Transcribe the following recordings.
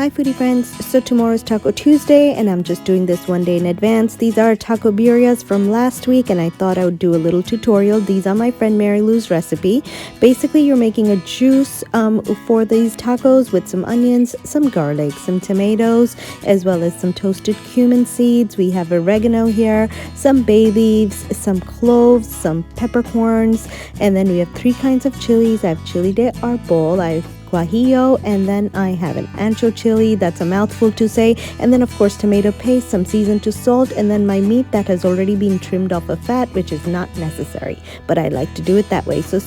Hi foodie friends, so tomorrow's Taco Tuesday and I'm just doing this one day in advance. These are taco birrias from last week and I thought I would do a little tutorial. These are my friend Mary Lou's recipe. Basically you're making a juice for these tacos with some onions, some garlic, some tomatoes, as well as some toasted cumin seeds. We have oregano here, some bay leaves, some cloves, some peppercorns, and then we have 3 kinds of chilies. I have chili de arbol, I have guajillo, and then I have an ancho chili. That's a mouthful to say. And then of course tomato paste, some seasoned to salt, and then my meat that has already been trimmed off of fat, which is not necessary, but I like to do it that way. So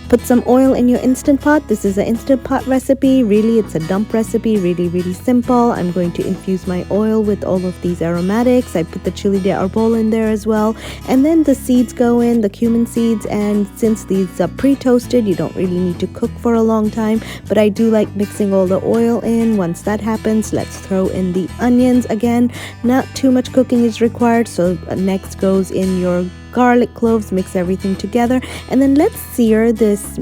put some oil in your Instant Pot. This is an Instant Pot recipe. Really, it's a dump recipe. Really simple. I'm going to infuse my oil with all of these aromatics. I put the chili de arbol in there as well. And then the seeds go in, the cumin seeds. And since these are pre-toasted, you don't really need to cook for a long time. But I do like mixing all the oil in. Once that happens, let's throw in the onions again. Not too much cooking is required. So next goes in your garlic cloves, mix everything together, and then let's sear these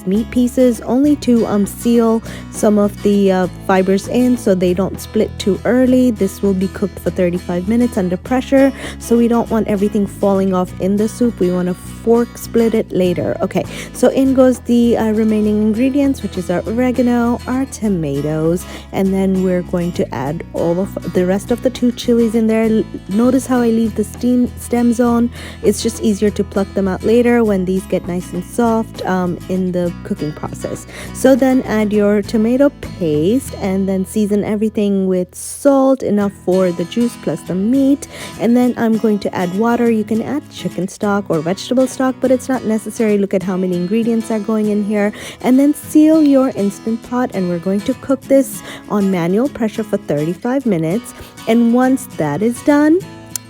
meat pieces only to seal some of the fibers in so they don't split too early. This will be cooked for 35 minutes under pressure, so we don't want everything falling off in the soup. We want to fork split it later. Okay, so in goes the remaining ingredients, which is our oregano, our tomatoes, and then we're going to add all of the rest of the 2 chilies in there. Notice how I leave the stems on. It's just easier to pluck them out later when these get nice and soft in the cooking process. So then add your tomato paste and then season everything with salt, enough for the juice plus the meat. And then I'm going to add water. You can add chicken stock or vegetable stock, but it's not necessary. Look at how many ingredients are going in here. And then seal your Instant Pot, and we're going to cook this on manual pressure for 35 minutes. And once that is done,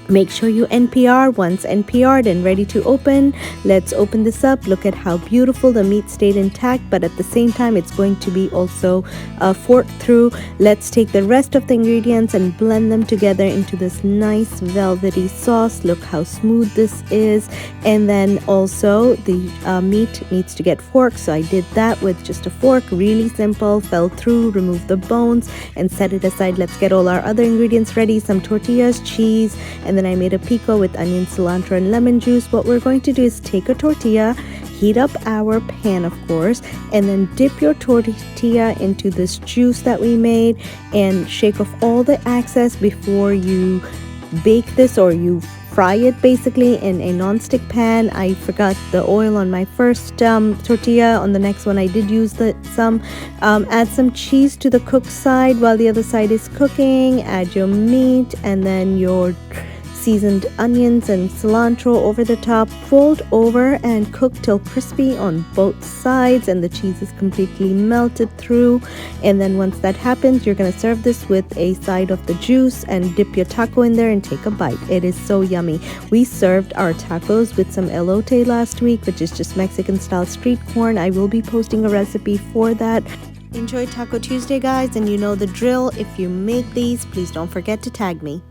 make sure you NPR. Once NPR'd and ready to open, let's open this up. Look at how beautiful the meat stayed intact, but at the same time it's going to be also forked through. Let's take the rest of the ingredients and blend them together into this nice velvety sauce. Look how smooth this is. And then also the meat needs to get forked, so I did that with just a fork. Really simple. Fell through, remove the bones and set it aside. Let's get all our other ingredients ready. Some tortillas, cheese, and then I made a pico with onion, cilantro, and lemon juice. What we're going to do is take a tortilla, heat up our pan, of course, and then dip your tortilla into this juice that we made and shake off all the excess before you bake this, or you fry it basically in a non-stick pan. I forgot the oil on my first tortilla. On the next one I did use some. Add some cheese to the cooked side while the other side is cooking. Add your meat and then your seasoned onions and cilantro over the top. Fold over and cook till crispy on both sides and the cheese is completely melted through. And then once that happens, you're going to serve this with a side of the juice and dip your taco in there and take a bite. It is so yummy. We served our tacos with some elote last week, which is just Mexican style street corn. I will be posting a recipe for that. Enjoy Taco Tuesday, guys, and you know the drill. If you make these, please don't forget to tag me.